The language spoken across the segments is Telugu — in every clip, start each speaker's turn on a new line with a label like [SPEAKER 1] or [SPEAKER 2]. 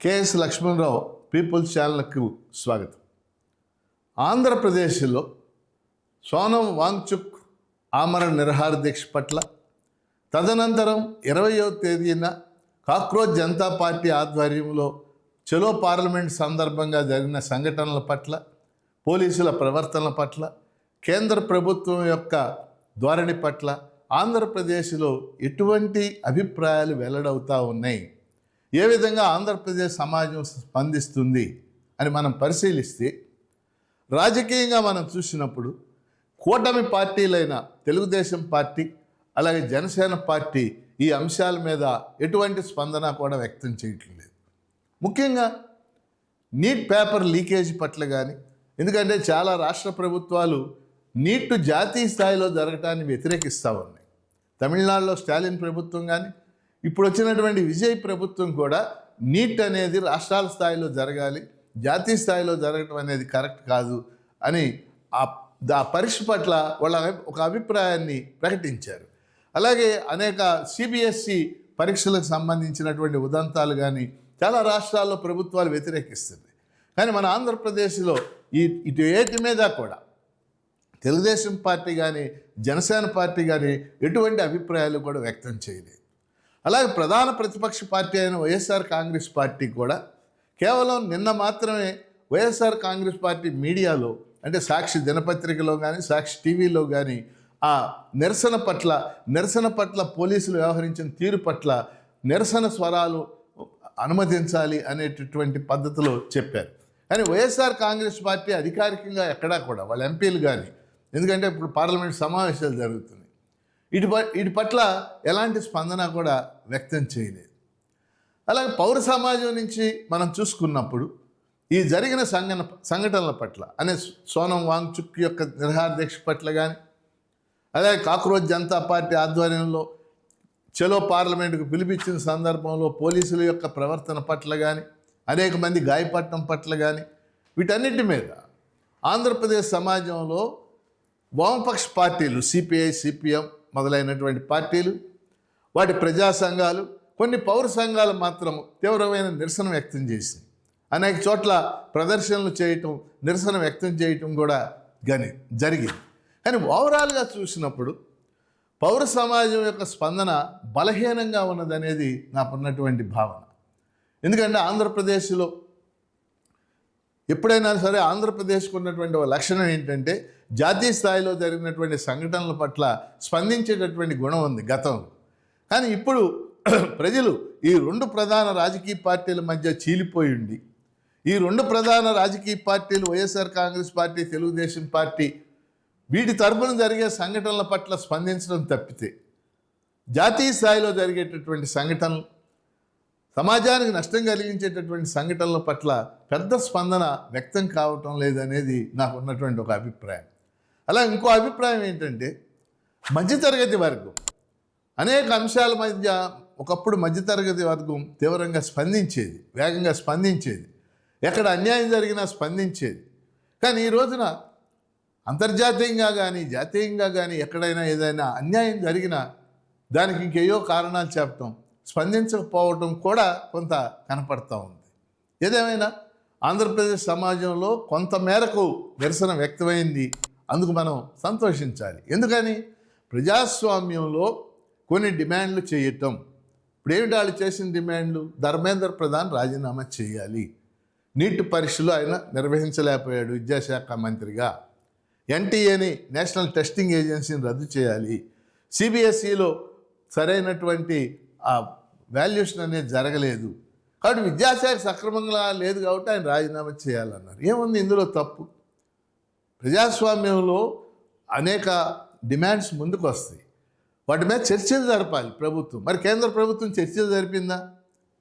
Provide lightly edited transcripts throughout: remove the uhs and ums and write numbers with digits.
[SPEAKER 1] కెఎస్ లక్ష్మణరావు పీపుల్స్ ఛానల్కు స్వాగతం. ఆంధ్రప్రదేశ్లో సోనం వాంగ్చుక్ ఆమరణ నిరాహార దీక్ష పట్ల, తదనంతరం 20వ తేదీన కాక్రోచ్ జనతా పార్టీ ఆధ్వర్యంలో చలో పార్లమెంట్ సందర్భంగా జరిగిన సంఘటనల పట్ల, పోలీసుల ప్రవర్తనల పట్ల, కేంద్ర ప్రభుత్వం యొక్క ధోరణి పట్ల ఆంధ్రప్రదేశ్లో ఎటువంటి అభిప్రాయాలు వెల్లడవుతూ ఉన్నాయి, ఏ విధంగా ఆంధ్రప్రదేశ్ సమాజం స్పందిస్తుంది అని మనం పరిశీలిస్తే, రాజకీయంగా మనం చూసినప్పుడు కూటమి పార్టీలైన తెలుగుదేశం పార్టీ అలాగే జనసేన పార్టీ ఈ అంశాల మీద ఎటువంటి స్పందన కూడా వ్యక్తం చేయట్లేదు. ముఖ్యంగా నీట్ పేపర్ లీకేజ్ పట్ల కానీ, ఎందుకంటే చాలా రాష్ట్ర ప్రభుత్వాలు నీట్ జాతీయ స్థాయిలో జరగటాన్ని వ్యతిరేకిస్తూ ఉన్నాయి. తమిళనాడులో స్టాలిన్ ప్రభుత్వం కానీ, ఇప్పుడు వచ్చినటువంటి విజయ్ ప్రభుత్వం కూడా నీట్ అనేది రాష్ట్రాల స్థాయిలో జరగాలి, జాతీయ స్థాయిలో జరగటం అనేది కరెక్ట్ కాదు అని ఆ పరీక్ష పట్ల వాళ్ళ ఒక అభిప్రాయాన్ని ప్రకటించారు. అలాగే అనేక సిబిఎస్ఈ పరీక్షలకు సంబంధించినటువంటి ఉదంతాలు కానీ చాలా రాష్ట్రాల్లో ప్రభుత్వాలు వ్యతిరేకిస్తుంది. కానీ మన ఆంధ్రప్రదేశ్లో ఇటు ఏటి మీద కూడా తెలుగుదేశం పార్టీ కానీ జనసేన పార్టీ కానీ ఎటువంటి అభిప్రాయాలు కూడా వ్యక్తం చేయలేదు. అలాగే ప్రధాన ప్రతిపక్ష పార్టీ అయిన వైఎస్ఆర్ కాంగ్రెస్ పార్టీ కూడా కేవలం నిన్న మాత్రమే వైఎస్ఆర్ కాంగ్రెస్ పార్టీ మీడియాలో, అంటే సాక్షి దినపత్రికలో కానీ సాక్షి టీవీలో కానీ ఆ నిరసన పట్ల పోలీసులు వ్యవహరించిన తీరు పట్ల నిరసన స్వరాలు అనుమతించాలి అనేటటువంటి పద్ధతిలో చెప్పారు. కానీ వైఎస్ఆర్ కాంగ్రెస్ పార్టీ అధికారికంగా ఎక్కడా కూడా వాళ్ళ ఎంపీలు కానీ, ఎందుకంటే ఇప్పుడు పార్లమెంట్ సమావేశాలు జరుగుతున్నాయి, వీటి పట్ల ఎలాంటి స్పందన కూడా వ్యక్తం చేయలేదు. అలాగే పౌర సమాజం నుంచి మనం చూసుకున్నప్పుడు ఈ జరిగిన సంఘటనల పట్ల, అనే సోనం వాంగ్చుక్ యొక్క నిరాహార దీక్ష పట్ల కానీ, అలాగే కాక్రోచ్ జనతా పార్టీ ఆధ్వర్యంలో చలో పార్లమెంటుకు పిలిపించిన సందర్భంలో పోలీసుల యొక్క ప్రవర్తన పట్ల కానీ, అనేక మంది గాయపడటం పట్ల కానీ, వీటన్నిటి మీద ఆంధ్రప్రదేశ్ సమాజంలో వామపక్ష పార్టీలు సిపిఐ, సిపిఎం మొదలైనటువంటి పార్టీలు, వాటి ప్రజా సంఘాలు, కొన్ని పౌర సంఘాలు మాత్రం తీవ్రమైన నిరసన వ్యక్తం చేసింది. అనేక చోట్ల ప్రదర్శనలు చేయటం, నిరసన వ్యక్తం చేయటం కూడా జరిగింది. కానీ ఓవరాల్గా చూసినప్పుడు పౌర సమాజం యొక్క స్పందన బలహీనంగా ఉన్నదనేది నాకున్నటువంటి భావన. ఎందుకంటే ఆంధ్రప్రదేశ్లో ఎప్పుడైనా సరే ఆంధ్రప్రదేశ్కు ఉన్నటువంటి ఒక లక్షణం ఏంటంటే, జాతీయ స్థాయిలో జరిగినటువంటి సంఘటనల పట్ల స్పందించేటటువంటి గుణం ఉంది గతంలో. కానీ ఇప్పుడు ప్రజలు ఈ రెండు ప్రధాన రాజకీయ పార్టీల మధ్య చీలిపోయి ఉండి, ఈ రెండు ప్రధాన రాజకీయ పార్టీలు వైఎస్ఆర్ కాంగ్రెస్ పార్టీ, తెలుగుదేశం పార్టీ, వీటి తరపున జరిగే సంఘటనల పట్ల స్పందించడం తప్పితే జాతీయ స్థాయిలో జరిగేటటువంటి సంఘటనలు, సమాజానికి నష్టం కలిగించేటటువంటి సంఘటనల పట్ల పెద్ద స్పందన వ్యక్తం కావటం లేదనేది నాకు ఉన్నటువంటి ఒక అభిప్రాయం. అలా ఇంకో అభిప్రాయం ఏంటంటే, మధ్యతరగతి వర్గం అనేక అంశాల మధ్య ఒకప్పుడు మధ్యతరగతి వర్గం తీవ్రంగా స్పందించేది, వేగంగా స్పందించేది, ఎక్కడ అన్యాయం జరిగినా స్పందించేది. కానీ ఈ రోజున అంతర్జాతీయంగా కానీ జాతీయంగా కానీ ఎక్కడైనా ఏదైనా అన్యాయం జరిగినా దానికి ఇంకేయో కారణాలు చెప్పటం, స్పందించకపోవటం కూడా కొంత కనపడతా ఉంది. ఏదేమైనా ఆంధ్రప్రదేశ్ సమాజంలో కొంత మేరకు నిరసన వ్యక్తమైంది, అందుకు మనం సంతోషించాలి. ఎందుకని ప్రజాస్వామ్యంలో కొన్ని డిమాండ్లు చేయటం, ఇప్పుడు ఏమిటి వాళ్ళు చేసిన డిమాండ్లు? ధర్మేంద్ర ప్రధాన్ రాజీనామా చేయాలి, నీట్ పరీక్షలు ఆయన నిర్వహించలేకపోయాడు విద్యాశాఖ మంత్రిగా, ఎన్టీఏని నేషనల్ టెస్టింగ్ ఏజెన్సీని రద్దు చేయాలి, సిబిఎస్ఈలో సరైనటువంటి ఆ వాల్యుయేషన్ అనేది జరగలేదు, కాబట్టి విద్యాశాఖ సక్రమంగా లేదు కాబట్టి ఆయన రాజీనామా చేయాలన్నారు. ఏముంది ఇందులో తప్పు? ప్రజాస్వామ్యంలో అనేక డిమాండ్స్ ముందుకు వస్తాయి, వాటి మీద చర్చలు జరపాలి ప్రభుత్వం. మరి కేంద్ర ప్రభుత్వం చర్చలు జరిపిందా?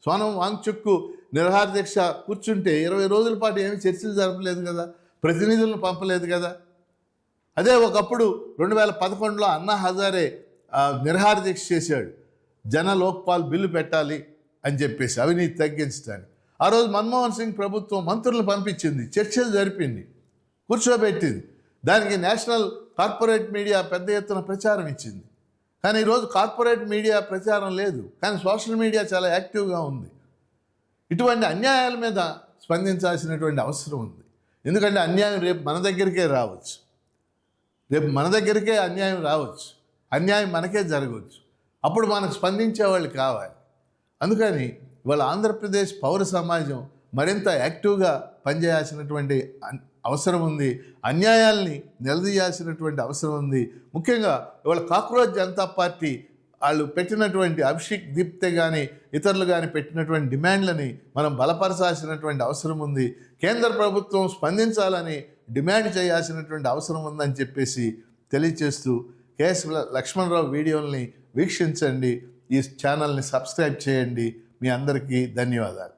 [SPEAKER 1] సోనం వాంగ్చుక్ నిరాహార దీక్ష కూర్చుంటే 20 రోజుల పాటు ఏమి చర్చలు జరపలేదు కదా, ప్రతినిధులను పంపలేదు కదా. అదే ఒకప్పుడు 2011లో అన్నా హజారే నిరాహార దీక్ష చేశాడు, జన లోక్పాల్ బిల్లు పెట్టాలి అని చెప్పేసి అవినీతి తగ్గించడానికి. ఆ రోజు మన్మోహన్ సింగ్ ప్రభుత్వం మంత్రులను పంపించింది, చర్చలు జరిపింది, కూర్చోబెట్టింది, దానికి నేషనల్ కార్పొరేట్ మీడియా పెద్ద ఎత్తున ప్రచారం ఇచ్చింది. కానీ ఈరోజు కార్పొరేట్ మీడియా ప్రచారం లేదు, కానీ సోషల్ మీడియా చాలా యాక్టివ్గా ఉంది. ఇటువంటి అన్యాయాల మీద స్పందించాల్సినటువంటి అవసరం ఉంది. ఎందుకంటే అన్యాయం రేపు మన దగ్గరికే రావచ్చు, రేపు మన దగ్గరికే అన్యాయం రావచ్చు, అన్యాయం మనకే జరగవచ్చు. అప్పుడు మనకు స్పందించే వాళ్ళు కావాలి. అందుకని ఇవాళ ఆంధ్రప్రదేశ్ పౌర సమాజం మరింత యాక్టివ్గా పనిచేయాల్సినటువంటి అవసరం ఉంది. అన్యాయాల్ని నిలదీయాల్సినటువంటి అవసరం ఉంది. ముఖ్యంగా ఇవాళ కాక్రోచ్ జనతా పార్టీ వాళ్ళు పెట్టినటువంటి అభిషేక్ దీప్తే కానీ ఇతరులు కానీ పెట్టినటువంటి డిమాండ్లని మనం బలపరచాల్సినటువంటి అవసరం ఉంది. కేంద్ర ప్రభుత్వం స్పందించాలని డిమాండ్ చేయాల్సినటువంటి అవసరం ఉందని చెప్పేసి తెలియచేస్తూ కేఎస్ లక్ష్మణరావు వీడియోల్ని వీక్షించండి, ఈ ఛానల్ని సబ్స్క్రైబ్ చేయండి. మీ అందరికీ ధన్యవాదాలు.